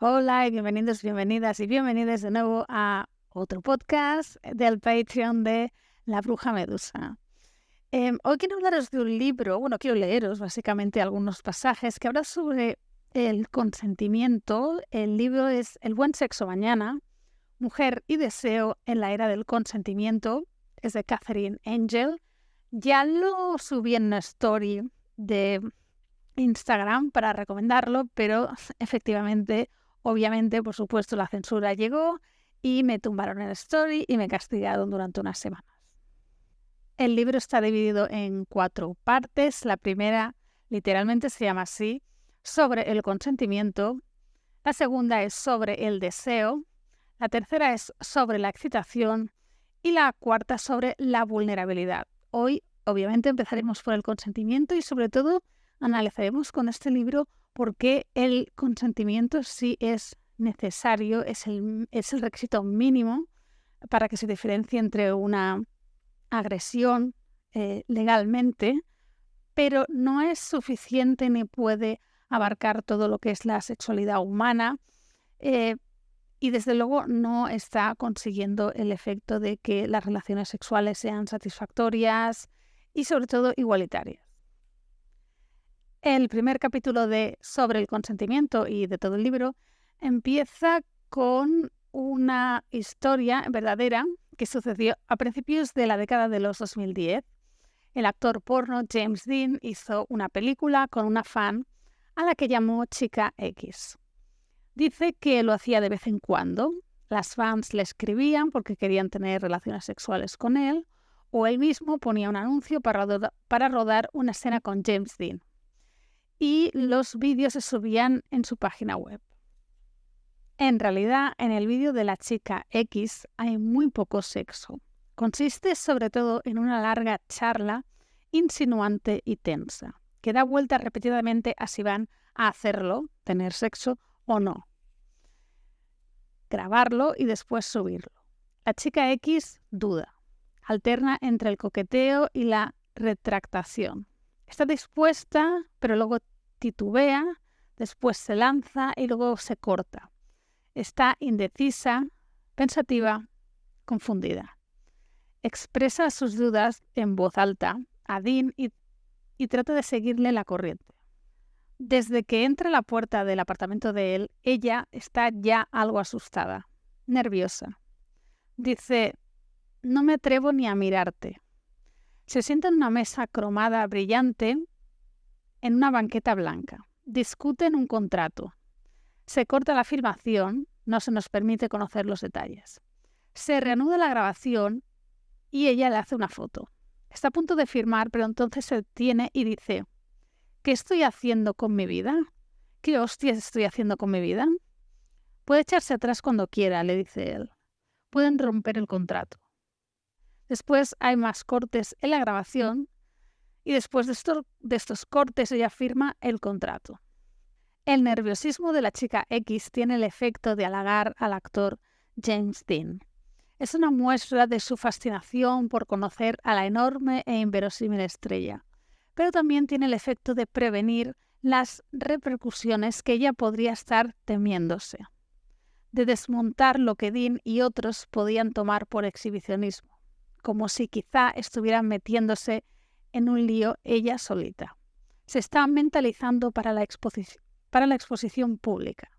Hola y bienvenidos, bienvenidas y bienvenidos de nuevo a otro podcast del Patreon de La Bruja Medusa. Hoy quiero hablaros de un libro, quiero leeros básicamente algunos pasajes que habla sobre el consentimiento. El libro es El buen sexo mañana, Mujer y deseo en la era del consentimiento. Es de Catherine Angel. Ya lo subí en una story de Instagram para recomendarlo, pero efectivamente, obviamente, por supuesto, la censura llegó y me tumbaron el story y me castigaron durante unas semanas. El libro está dividido en 4 partes. La primera, literalmente se llama así, sobre el consentimiento. La segunda es sobre el deseo. La tercera es sobre la excitación. Y la cuarta sobre la vulnerabilidad. Hoy, obviamente, empezaremos por el consentimiento y sobre todo analizaremos con este libro por qué el consentimiento sí es necesario, es el requisito mínimo para que se diferencie entre una agresión legalmente, pero no es suficiente ni puede abarcar todo lo que es la sexualidad humana y desde luego no está consiguiendo el efecto de que las relaciones sexuales sean satisfactorias y sobre todo igualitarias. El primer capítulo sobre el consentimiento y de todo el libro empieza con una historia verdadera que sucedió a principios de la década de los 2010. El actor porno James Dean hizo una película con una fan a la que llamó Chica X. Dice que lo hacía de vez en cuando. Las fans le escribían porque querían tener relaciones sexuales con él, o él mismo ponía un anuncio para rodar una escena con James Dean. Y los vídeos se subían en su página web. En realidad, en el vídeo de la Chica X hay muy poco sexo. Consiste sobre todo en una larga charla insinuante y tensa, que da vueltas repetidamente a si van a hacerlo, tener sexo o no. Grabarlo y después subirlo. La Chica X duda. Alterna entre el coqueteo y la retractación. Está dispuesta, pero luego titubea, después se lanza y luego se corta. Está indecisa, pensativa, confundida. Expresa sus dudas en voz alta a Dean y trata de seguirle la corriente. Desde que entra a la puerta del apartamento de él, ella está ya algo asustada, nerviosa. Dice: «No me atrevo ni a mirarte». Se sienta en una mesa cromada brillante en una banqueta blanca. Discuten un contrato. Se corta la filmación, no se nos permite conocer los detalles. Se reanuda la grabación y ella le hace una foto. Está a punto de firmar, pero entonces se detiene y dice: «¿Qué estoy haciendo con mi vida? ¿Qué hostias estoy haciendo con mi vida?» «Puede echarse atrás cuando quiera», le dice él. «Pueden romper el contrato». Después hay más cortes en la grabación y después de estos cortes ella firma el contrato. El nerviosismo de la Chica X tiene el efecto de halagar al actor James Dean. Es una muestra de su fascinación por conocer a la enorme e inverosímil estrella, pero también tiene el efecto de prevenir las repercusiones que ella podría estar temiéndose, de desmontar lo que Dean y otros podían tomar por exhibicionismo, como si quizá estuvieran metiéndose en un lío ella solita. Se está mentalizando para la exposición pública.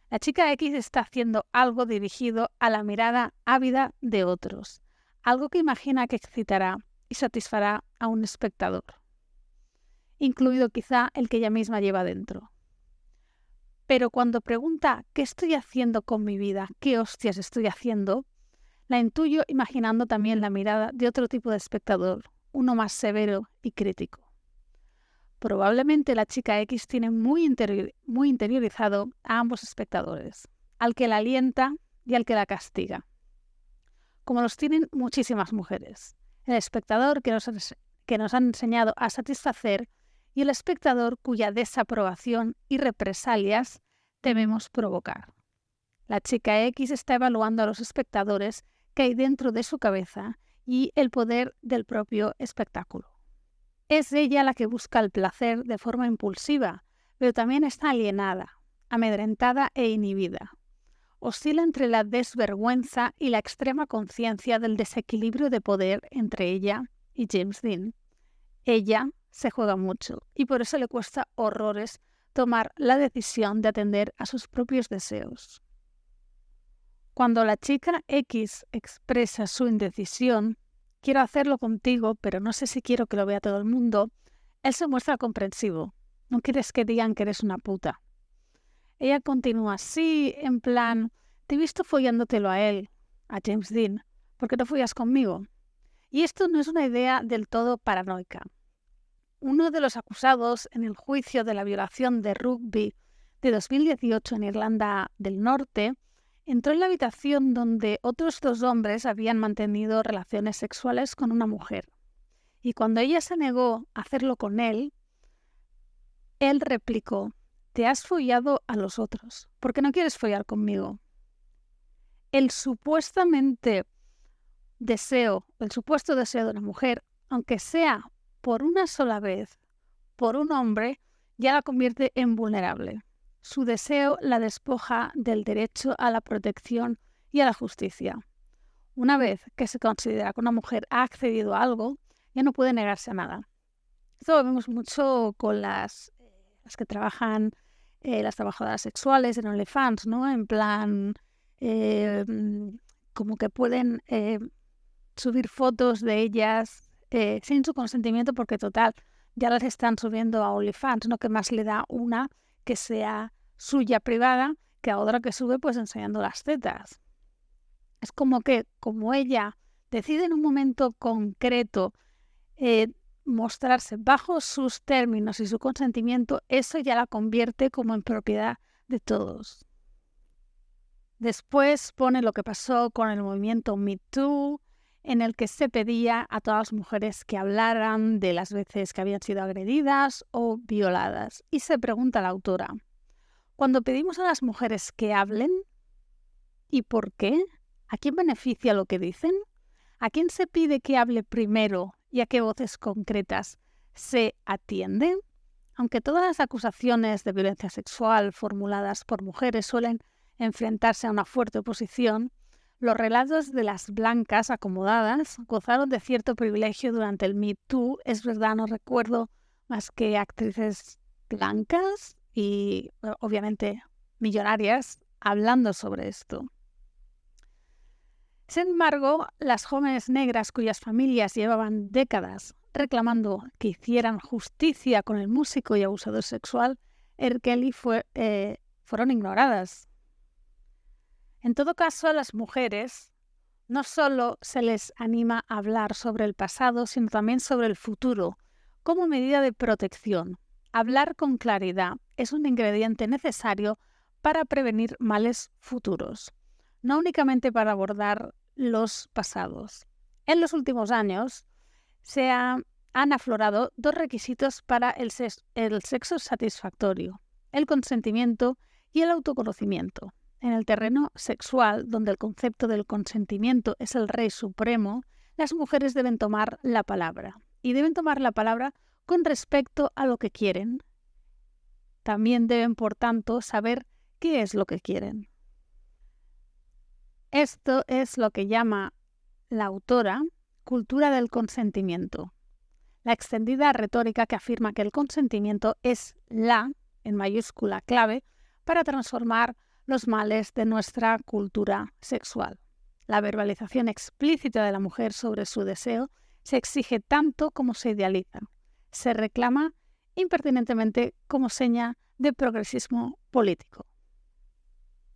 La Chica X está haciendo algo dirigido a la mirada ávida de otros, algo que imagina que excitará y satisfará a un espectador, incluido quizá el que ella misma lleva dentro. Pero cuando pregunta «¿Qué estoy haciendo con mi vida? ¿Qué hostias estoy haciendo?», la intuyo imaginando también la mirada de otro tipo de espectador, uno más severo y crítico. Probablemente la Chica X tiene muy interiorizado a ambos espectadores, al que la alienta y al que la castiga, como los tienen muchísimas mujeres. El espectador que nos han enseñado a satisfacer y el espectador cuya desaprobación y represalias tememos provocar. La Chica X está evaluando a los espectadores que hay dentro de su cabeza y el poder del propio espectáculo. Es ella la que busca el placer de forma impulsiva, pero también está alienada. amedrentada e inhibida. Oscila entre la desvergüenza y la extrema conciencia del desequilibrio de poder entre ella y James Dean. Ella se juega mucho y por eso le cuesta horrores tomar la decisión de atender a sus propios deseos. Cuando la chica X expresa su indecisión, quiero hacerlo contigo, pero no sé si quiero que lo vea todo el mundo, él se muestra comprensivo. No quieres que digan que eres una puta. Ella continúa así, en plan, te he visto follándotelo a él, a James Dean, ¿por qué no follas conmigo? Y esto no es una idea del todo paranoica. Uno de los acusados en el juicio de la violación de Rugby de 2018 en Irlanda del Norte entró en la habitación donde otros 2 hombres habían mantenido relaciones sexuales con una mujer. Y cuando ella se negó a hacerlo con él replicó, te has follado a los otros, ¿por qué no quieres follar conmigo? El supuesto deseo de una mujer, aunque sea por una sola vez, por un hombre, ya la convierte en vulnerable. Su deseo la despoja del derecho a la protección y a la justicia. Una vez que se considera que una mujer ha accedido a algo, ya no puede negarse a nada. Esto lo vemos mucho con las que trabajan, las trabajadoras sexuales en OnlyFans, ¿no? En plan, como que pueden subir fotos de ellas sin su consentimiento porque total, ya las están subiendo a OnlyFans, ¿no? Que más le da una que sea suya privada que a otra que sube pues enseñando las tetas. Es como que, como ella decide en un momento concreto mostrarse bajo sus términos y su consentimiento, eso ya la convierte como en propiedad de todos. Después pone lo que pasó con el movimiento Me Too, en el que se pedía a todas las mujeres que hablaran de las veces que habían sido agredidas o violadas. Y se pregunta la autora, cuando pedimos a las mujeres que hablen, ¿y por qué? ¿A quién beneficia lo que dicen? ¿A quién se pide que hable primero y a qué voces concretas se atienden? Aunque todas las acusaciones de violencia sexual formuladas por mujeres suelen enfrentarse a una fuerte oposición, los relatos de las blancas acomodadas gozaron de cierto privilegio durante el Me Too. Es verdad, no recuerdo más que actrices blancas y obviamente millonarias hablando sobre esto. Sin embargo, las jóvenes negras cuyas familias llevaban décadas reclamando que hicieran justicia con el músico y abusador sexual, R. Kelly, fueron ignoradas. En todo caso, a las mujeres no solo se les anima a hablar sobre el pasado, sino también sobre el futuro, como medida de protección. Hablar con claridad es un ingrediente necesario para prevenir males futuros, no únicamente para abordar los pasados. En los últimos años han aflorado 2 requisitos para el sexo satisfactorio, el consentimiento y el autoconocimiento. En el terreno sexual, donde el concepto del consentimiento es el rey supremo, las mujeres deben tomar la palabra. Y deben tomar la palabra con respecto a lo que quieren. También deben, por tanto, saber qué es lo que quieren. Esto es lo que llama la autora cultura del consentimiento. La extendida retórica que afirma que el consentimiento es en mayúscula, clave para transformar los males de nuestra cultura sexual. La verbalización explícita de la mujer sobre su deseo se exige tanto como se idealiza. Se reclama impertinentemente como seña de progresismo político.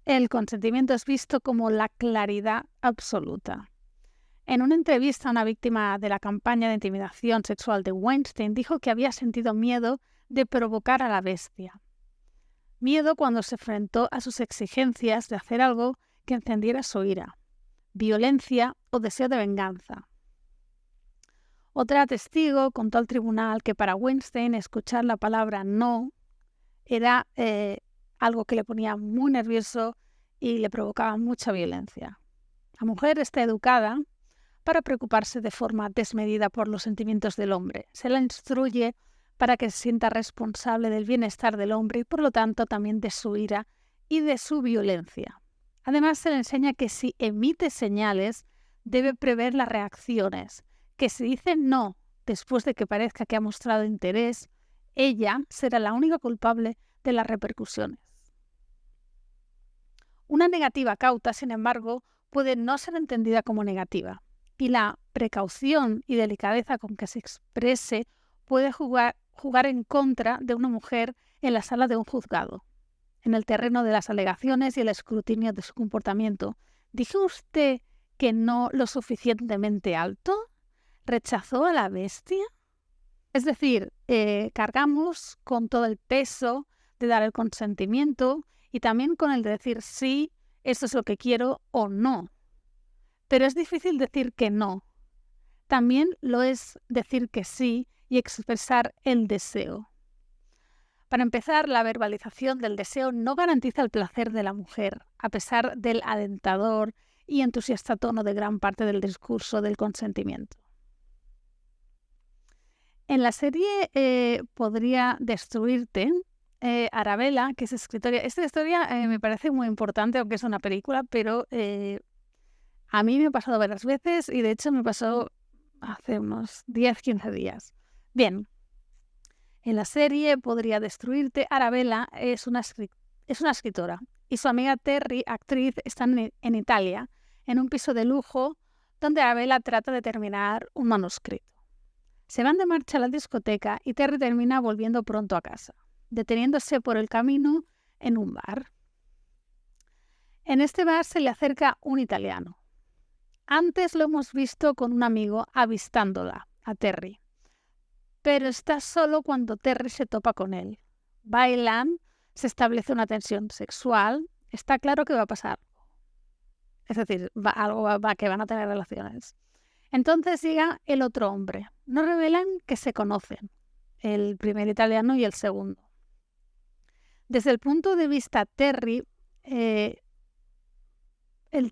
El consentimiento es visto como la claridad absoluta. En una entrevista a una víctima de la campaña de intimidación sexual de Weinstein dijo que había sentido miedo de provocar a la bestia. Miedo cuando se enfrentó a sus exigencias de hacer algo que encendiera su ira, violencia o deseo de venganza. Otra testigo contó al tribunal que para Weinstein escuchar la palabra no era algo que le ponía muy nervioso y le provocaba mucha violencia. La mujer está educada para preocuparse de forma desmedida por los sentimientos del hombre. Se la instruye para que se sienta responsable del bienestar del hombre y por lo tanto también de su ira y de su violencia. Además se le enseña que si emite señales debe prever las reacciones, que si dice no después de que parezca que ha mostrado interés, ella será la única culpable de las repercusiones. Una negativa cauta, sin embargo, puede no ser entendida como negativa, y la precaución y delicadeza con que se exprese puede jugar en contra de una mujer en la sala de un juzgado, en el terreno de las alegaciones y el escrutinio de su comportamiento. ¿Dijo usted que no lo suficientemente alto? ¿Rechazó a la bestia? Es decir, cargamos con todo el peso de dar el consentimiento y también con el de decir sí, esto es lo que quiero o no. Pero es difícil decir que no. También lo es decir que sí y expresar el deseo. Para empezar, la verbalización del deseo no garantiza el placer de la mujer, a pesar del alentador y entusiasta tono de gran parte del discurso del consentimiento. En la serie Podría destruirte, Arabella, que es escritora, esta historia me parece muy importante, aunque es una película, pero a mí me ha pasado varias veces y de hecho me pasó hace unos 10-15 días. Bien, en la serie Podría destruirte, Arabella es una escritora y su amiga Terry, actriz, están en Italia, en un piso de lujo, donde Arabella trata de terminar un manuscrito. Se van de marcha a la discoteca y Terry termina volviendo pronto a casa, deteniéndose por el camino en un bar. En este bar se le acerca un italiano. Antes lo hemos visto con un amigo avistándola, a Terry. Pero está solo cuando Terry se topa con él. Bailan, se establece una tensión sexual, está claro que va a pasar. Es decir, que van a tener relaciones. Entonces llega el otro hombre. Nos revelan que se conocen, el primer italiano y el segundo. Desde el punto de vista Terry, el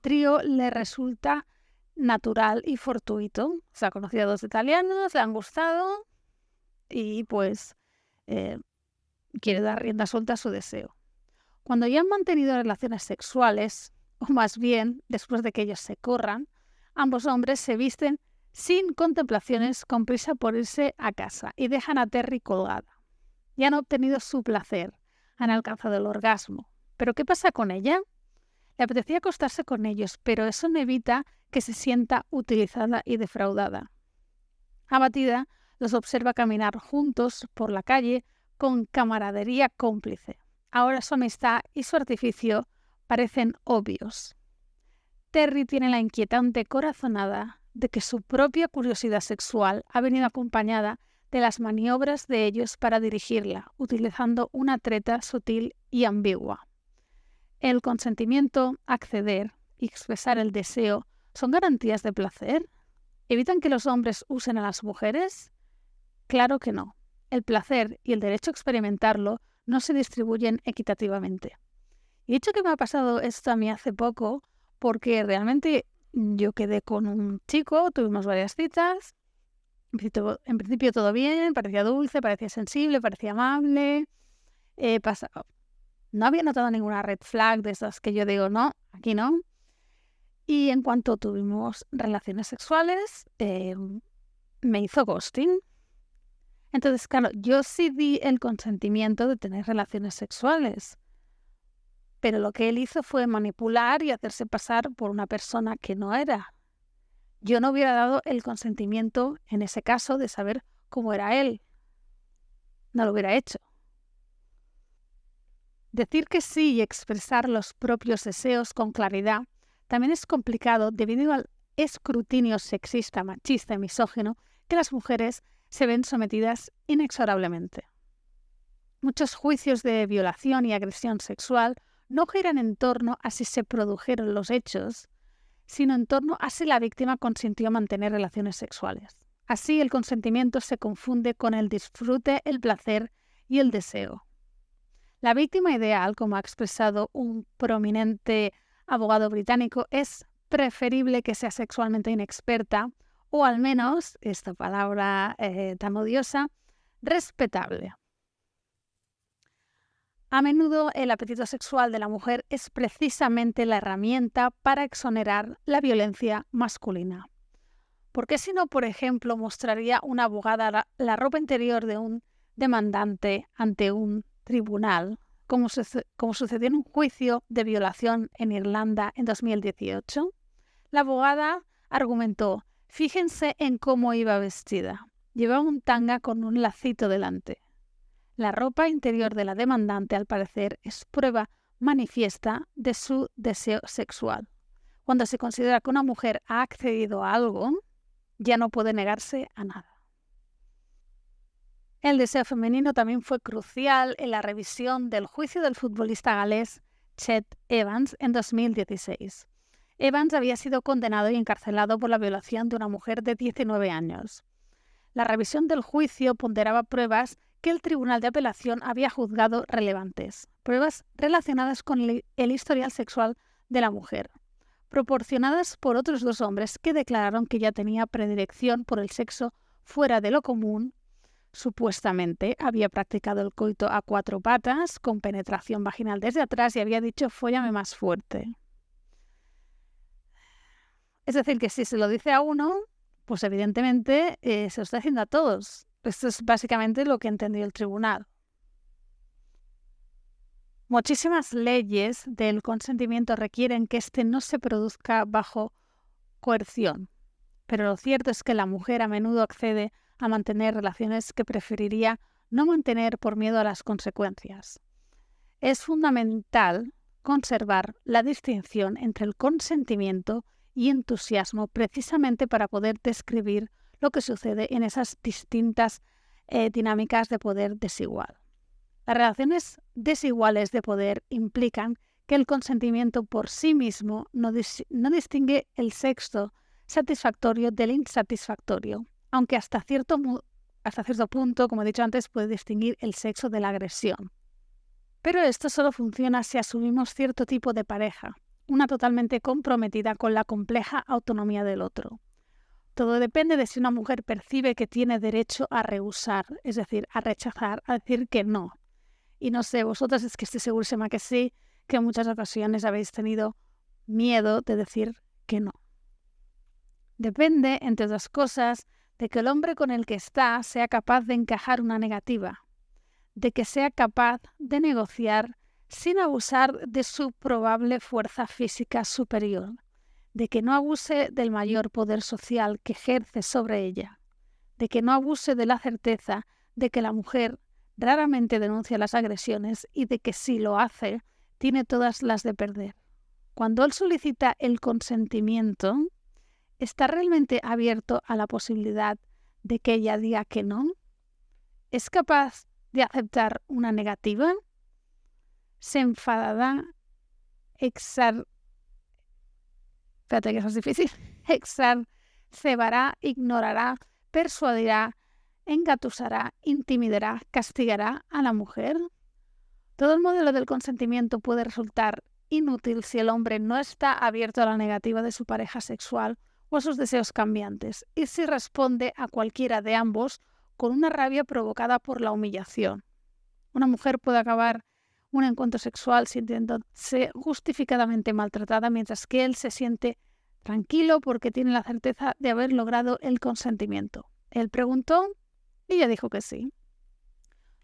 trío le resulta natural y fortuito. Se ha conocido a dos italianos, le han gustado y pues quiere dar rienda suelta a su deseo. Cuando ya han mantenido relaciones sexuales, o más bien después de que ellos se corran, ambos hombres se visten sin contemplaciones con prisa por irse a casa y dejan a Terry colgada. Ya han obtenido su placer, han alcanzado el orgasmo. ¿Pero qué pasa con ella? Le apetecía acostarse con ellos, pero eso no evita que se sienta utilizada y defraudada. Abatida, los observa caminar juntos por la calle con camaradería cómplice. Ahora su amistad y su artificio parecen obvios. Terry tiene la inquietante corazonada de que su propia curiosidad sexual ha venido acompañada de las maniobras de ellos para dirigirla, utilizando una treta sutil y ambigua. El consentimiento, acceder y expresar el deseo son garantías de placer. ¿Evitan que los hombres usen a las mujeres? Claro que no. El placer y el derecho a experimentarlo no se distribuyen equitativamente. Y de hecho que me ha pasado esto a mí hace poco, porque realmente yo quedé con un chico, tuvimos varias citas, en principio todo bien, parecía dulce, parecía sensible, parecía amable, no había notado ninguna red flag de esas que yo digo, no, aquí no. Y en cuanto tuvimos relaciones sexuales, me hizo ghosting. Entonces, claro, yo sí di el consentimiento de tener relaciones sexuales, pero lo que él hizo fue manipular y hacerse pasar por una persona que no era. Yo no hubiera dado el consentimiento en ese caso de saber cómo era él. No lo hubiera hecho. Decir que sí y expresar los propios deseos con claridad también es complicado debido al escrutinio sexista, machista y misógino que las mujeres se ven sometidas inexorablemente. Muchos juicios de violación y agresión sexual no giran en torno a si se produjeron los hechos, sino en torno a si la víctima consintió mantener relaciones sexuales. Así el consentimiento se confunde con el disfrute, el placer y el deseo. La víctima ideal, como ha expresado un prominente abogado británico, es preferible que sea sexualmente inexperta o al menos, esta palabra tan odiosa, respetable. A menudo el apetito sexual de la mujer es precisamente la herramienta para exonerar la violencia masculina. ¿Por qué si no, por ejemplo, mostraría una abogada la ropa interior de un demandante ante un tribunal, como sucedió en un juicio de violación en Irlanda en 2018? La abogada argumentó: fíjense en cómo iba vestida. Llevaba un tanga con un lacito delante. La ropa interior de la demandante, al parecer, es prueba manifiesta de su deseo sexual. Cuando se considera que una mujer ha accedido a algo, ya no puede negarse a nada. El deseo femenino también fue crucial en la revisión del juicio del futbolista galés Chet Evans en 2016. Evans había sido condenado y encarcelado por la violación de una mujer de 19 años. La revisión del juicio ponderaba pruebas que el Tribunal de Apelación había juzgado relevantes, pruebas relacionadas con el historial sexual de la mujer, proporcionadas por otros dos hombres que declararon que ya tenía predilección por el sexo fuera de lo común. Supuestamente había practicado el coito a 4 patas, con penetración vaginal desde atrás, y había dicho «fóllame más fuerte». Es decir, que si se lo dice a uno, pues evidentemente se lo está haciendo a todos. Esto es básicamente lo que entendió el tribunal. Muchísimas leyes del consentimiento requieren que éste no se produzca bajo coerción, pero lo cierto es que la mujer a menudo accede a mantener relaciones que preferiría no mantener por miedo a las consecuencias. Es fundamental conservar la distinción entre el consentimiento y entusiasmo precisamente para poder describir lo que sucede en esas distintas dinámicas de poder desigual. Las relaciones desiguales de poder implican que el consentimiento por sí mismo no distingue el sexo satisfactorio del insatisfactorio, aunque hasta cierto punto, como he dicho antes, puede distinguir el sexo de la agresión. Pero esto solo funciona si asumimos cierto tipo de pareja, una totalmente comprometida con la compleja autonomía del otro. Todo depende de si una mujer percibe que tiene derecho a rehusar, es decir, a rechazar, a decir que no. Y no sé, vosotras es que estoy segurísima que sí, que en muchas ocasiones habéis tenido miedo de decir que no. Depende, entre otras cosas, de que el hombre con el que está sea capaz de encajar una negativa, de que sea capaz de negociar sin abusar de su probable fuerza física superior, de que no abuse del mayor poder social que ejerce sobre ella, de que no abuse de la certeza de que la mujer raramente denuncia las agresiones y de que si lo hace, tiene todas las de perder. Cuando él solicita el consentimiento, ¿está realmente abierto a la posibilidad de que ella diga que no? ¿Es capaz de aceptar una negativa? ¿Se enfadará? Espérate que eso es difícil. Exacerbará, ignorará, persuadirá, engatusará, intimidará, castigará a la mujer. Todo el modelo del consentimiento puede resultar inútil si el hombre no está abierto a la negativa de su pareja sexual o a sus deseos cambiantes, y si responde a cualquiera de ambos con una rabia provocada por la humillación. Una mujer puede acabar un encuentro sexual sintiéndose justificadamente maltratada, mientras que él se siente tranquilo porque tiene la certeza de haber logrado el consentimiento. Él preguntó y ella dijo que sí.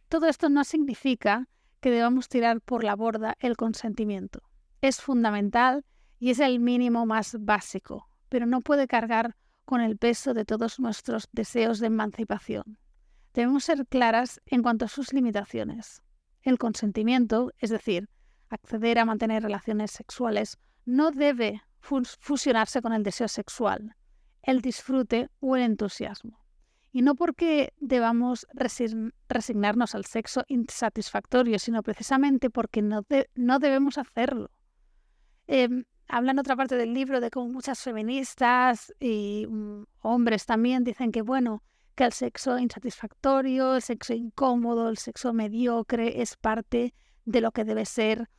Todo esto no significa que debamos tirar por la borda el consentimiento. Es fundamental y es el mínimo más básico, pero no puede cargar con el peso de todos nuestros deseos de emancipación. Debemos ser claras en cuanto a sus limitaciones. El consentimiento, es decir, acceder a mantener relaciones sexuales, no debe fusionarse con el deseo sexual, el disfrute o el entusiasmo. Y no porque debamos resignarnos al sexo insatisfactorio, sino precisamente porque no debemos hacerlo. Habla en otra parte del libro de cómo muchas feministas y hombres también dicen que, bueno, que el sexo insatisfactorio, el sexo incómodo, el sexo mediocre es parte de lo que debe ser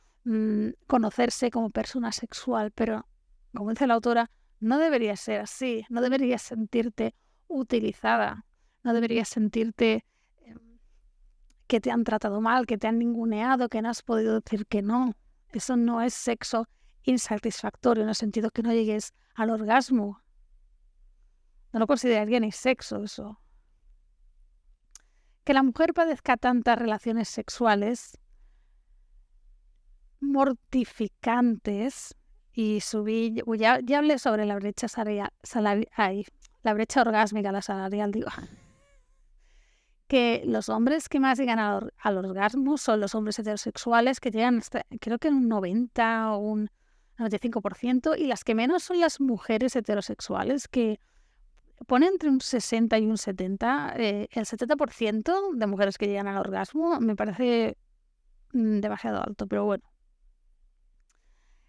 conocerse como persona sexual. Pero, como dice la autora, no debería ser así, no deberías sentirte utilizada, no deberías sentirte que te han tratado mal, que te han ninguneado, que no has podido decir que no. Eso no es sexo insatisfactorio, en el sentido que no llegues al orgasmo. No lo consideraría ni sexo eso. Que la mujer padezca tantas relaciones sexuales mortificantes y ya hablé sobre la brecha la brecha orgásmica, la salarial, digo. Que los hombres que más llegan al orgasmo son los hombres heterosexuales, que llegan hasta, creo que un 90 o un 95%, y las que menos son las mujeres heterosexuales, que ponen entre un 60 y un 70. El 70% de mujeres que llegan al orgasmo me parece demasiado alto, pero bueno.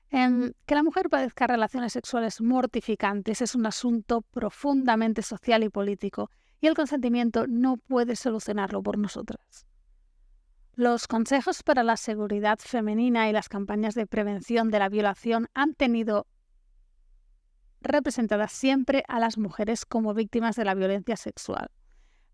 Que la mujer padezca relaciones sexuales mortificantes es un asunto profundamente social y político, y el consentimiento no puede solucionarlo por nosotras. Los consejos para la seguridad femenina y las campañas de prevención de la violación han tenido representadas siempre a las mujeres como víctimas de la violencia sexual,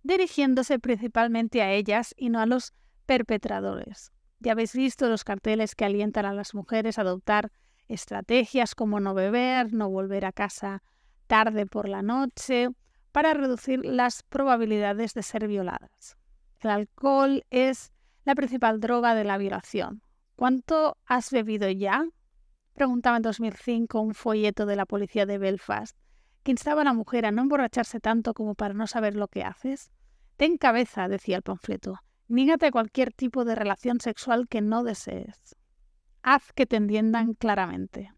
dirigiéndose principalmente a ellas y no a los perpetradores. Ya habéis visto los carteles que alientan a las mujeres a adoptar estrategias como no beber, no volver a casa tarde por la noche, para reducir las probabilidades de ser violadas. El alcohol es la principal droga de la violación. ¿Cuánto has bebido ya?, preguntaba en 2005 un folleto de la policía de Belfast, que instaba a la mujer a no emborracharse tanto como para no saber lo que haces. Ten cabeza, decía el panfleto. Nígate a cualquier tipo de relación sexual que no desees. Haz que te entiendan claramente.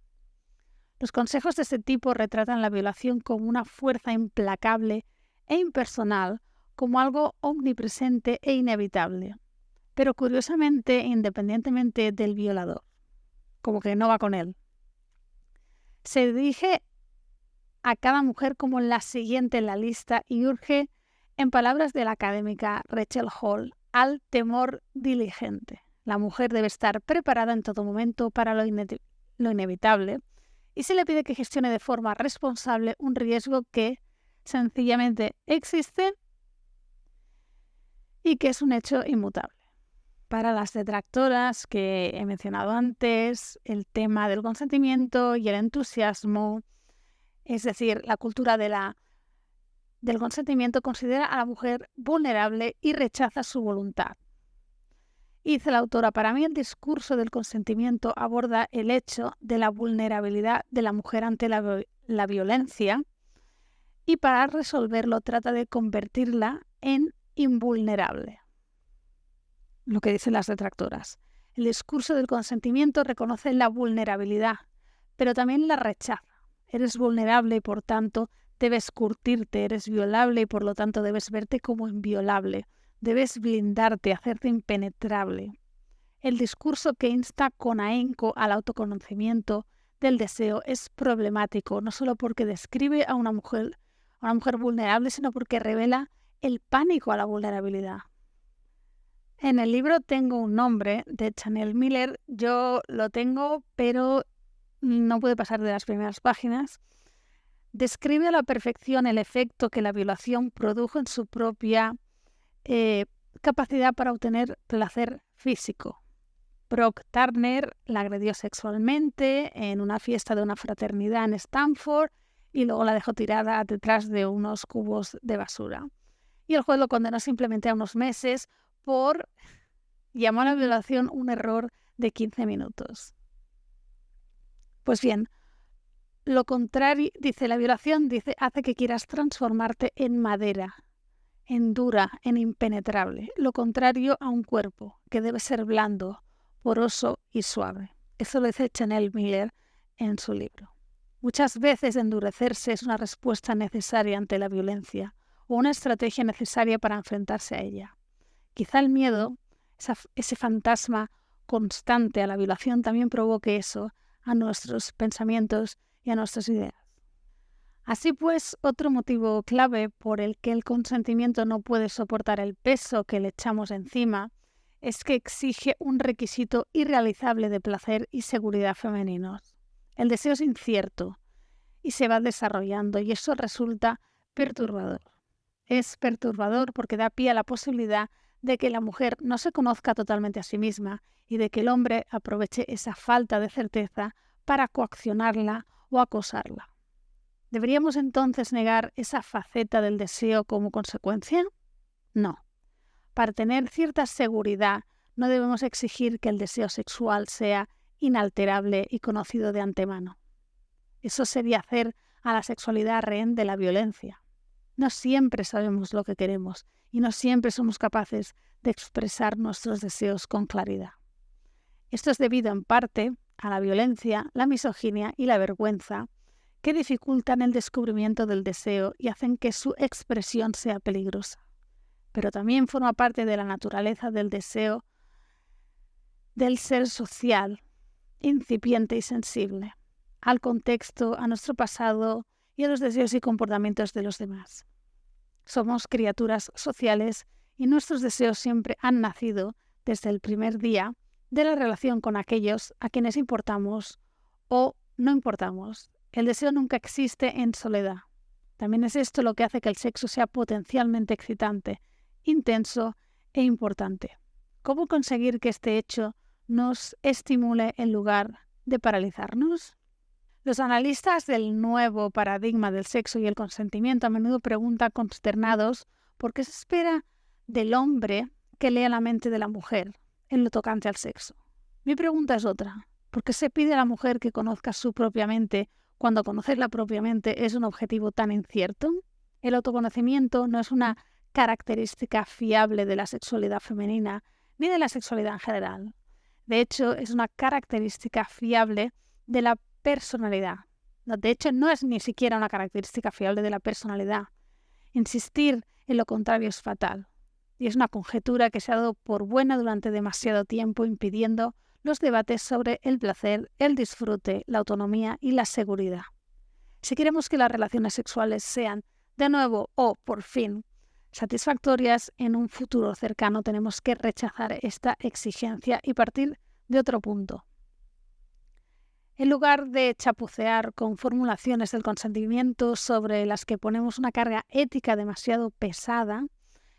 Los consejos de este tipo retratan la violación como una fuerza implacable e impersonal, como algo omnipresente e inevitable, pero curiosamente independientemente del violador, como que no va con él. Se dirige a cada mujer como la siguiente en la lista y urge, en palabras de la académica Rachel Hall, al temor diligente. La mujer debe estar preparada en todo momento para lo inevitable, y se le pide que gestione de forma responsable un riesgo que sencillamente existe y que es un hecho inmutable. Para las detractoras que he mencionado antes, el tema del consentimiento y el entusiasmo, es decir, la cultura del consentimiento, considera a la mujer vulnerable y rechaza su voluntad. Y dice la autora, para mí el discurso del consentimiento aborda el hecho de la vulnerabilidad de la mujer ante la violencia, y para resolverlo trata de convertirla en invulnerable. Lo que dicen las detractoras. El discurso del consentimiento reconoce la vulnerabilidad, pero también la rechaza. Eres vulnerable y por tanto debes curtirte, eres violable y por lo tanto debes verte como inviolable. Debes blindarte, hacerte impenetrable. El discurso que insta con ahínco al autoconocimiento del deseo es problemático, no solo porque describe a una mujer vulnerable, sino porque revela el pánico a la vulnerabilidad. En el libro tengo un nombre de Chanel Miller, yo lo tengo, pero no puede pasar de las primeras páginas. Describe a la perfección el efecto que la violación produjo en su propia capacidad para obtener placer físico. Brock Turner la agredió sexualmente en una fiesta de una fraternidad en Stanford y luego la dejó tirada detrás de unos cubos de basura. Y el juez lo condenó simplemente a unos meses por llamar a la violación un error de 15 minutos. Pues bien, lo contrario, dice la violación, hace que quieras transformarte en madera, en dura, en impenetrable, lo contrario a un cuerpo que debe ser blando, poroso y suave. Eso lo dice Chanel Miller en su libro. Muchas veces endurecerse es una respuesta necesaria ante la violencia o una estrategia necesaria para enfrentarse a ella. Quizá el miedo, ese fantasma constante a la violación, también provoque eso a nuestros pensamientos y a nuestras ideas. Así pues, otro motivo clave por el que el consentimiento no puede soportar el peso que le echamos encima es que exige un requisito irrealizable de placer y seguridad femeninos. El deseo es incierto y se va desarrollando, y eso resulta perturbador. Es perturbador porque da pie a la posibilidad de que la mujer no se conozca totalmente a sí misma y de que el hombre aproveche esa falta de certeza para coaccionarla o acosarla. ¿Deberíamos entonces negar esa faceta del deseo como consecuencia? No. Para tener cierta seguridad, no debemos exigir que el deseo sexual sea inalterable y conocido de antemano. Eso sería hacer a la sexualidad rehén de la violencia. No siempre sabemos lo que queremos y no siempre somos capaces de expresar nuestros deseos con claridad. Esto es debido en parte a la violencia, la misoginia y la vergüenza, que dificultan el descubrimiento del deseo y hacen que su expresión sea peligrosa. Pero también forma parte de la naturaleza del deseo del ser social, incipiente y sensible, al contexto, a nuestro pasado y a los deseos y comportamientos de los demás. Somos criaturas sociales y nuestros deseos siempre han nacido desde el primer día de la relación con aquellos a quienes importamos o no importamos. El deseo nunca existe en soledad. También es esto lo que hace que el sexo sea potencialmente excitante, intenso e importante. ¿Cómo conseguir que este hecho nos estimule en lugar de paralizarnos? Los analistas del nuevo paradigma del sexo y el consentimiento a menudo preguntan consternados por qué se espera del hombre que lea la mente de la mujer en lo tocante al sexo. Mi pregunta es otra. ¿Por qué se pide a la mujer que conozca su propia mente cuando conocerla propiamente es un objetivo tan incierto? El autoconocimiento no es una característica fiable de la sexualidad femenina ni de la sexualidad en general. De hecho, es una característica fiable de la personalidad. De hecho, no es ni siquiera una característica fiable de la personalidad. Insistir en lo contrario es fatal. Y es una conjetura que se ha dado por buena durante demasiado tiempo, impidiendo los debates sobre el placer, el disfrute, la autonomía y la seguridad. Si queremos que las relaciones sexuales sean, de nuevo o por fin, satisfactorias en un futuro cercano, tenemos que rechazar esta exigencia y partir de otro punto. En lugar de chapucear con formulaciones del consentimiento sobre las que ponemos una carga ética demasiado pesada,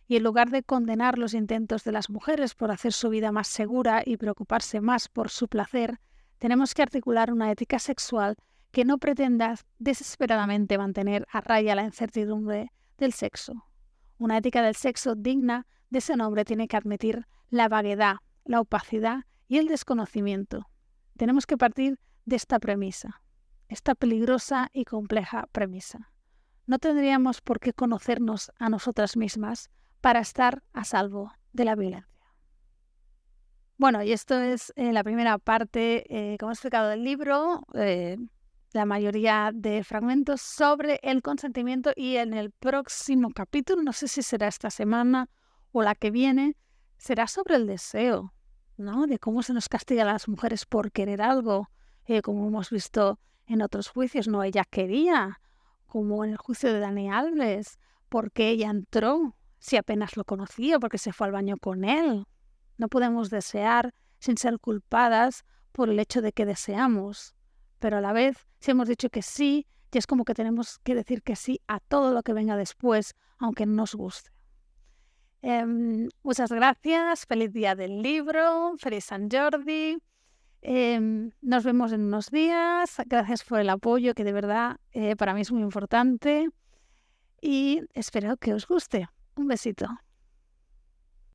y en lugar de condenar los intentos de las mujeres por hacer su vida más segura y preocuparse más por su placer, tenemos que articular una ética sexual que no pretenda desesperadamente mantener a raya la incertidumbre del sexo. Una ética del sexo digna de ese nombre tiene que admitir la vaguedad, la opacidad y el desconocimiento. Tenemos que partir de esta premisa, esta peligrosa y compleja premisa. No tendríamos por qué conocernos a nosotras mismas para estar a salvo de la violencia. Bueno, y esto es la primera parte, como he explicado del libro, la mayoría de fragmentos sobre el consentimiento, y en el próximo capítulo, no sé si será esta semana o la que viene, será sobre el deseo, ¿no? De cómo se nos castiga a las mujeres por querer algo, como hemos visto en otros juicios. No, ella quería, como en el juicio de Dani Alves, porque ella entró, si apenas lo conocía, porque se fue al baño con él. No podemos desear sin ser culpadas por el hecho de que deseamos, pero a la vez, si hemos dicho que sí, ya es como que tenemos que decir que sí a todo lo que venga después, aunque no nos guste. Muchas gracias, feliz día del libro, feliz San Jordi. Nos vemos en unos días. Gracias por el apoyo, que de verdad para mí es muy importante, y espero que os guste. Un besito.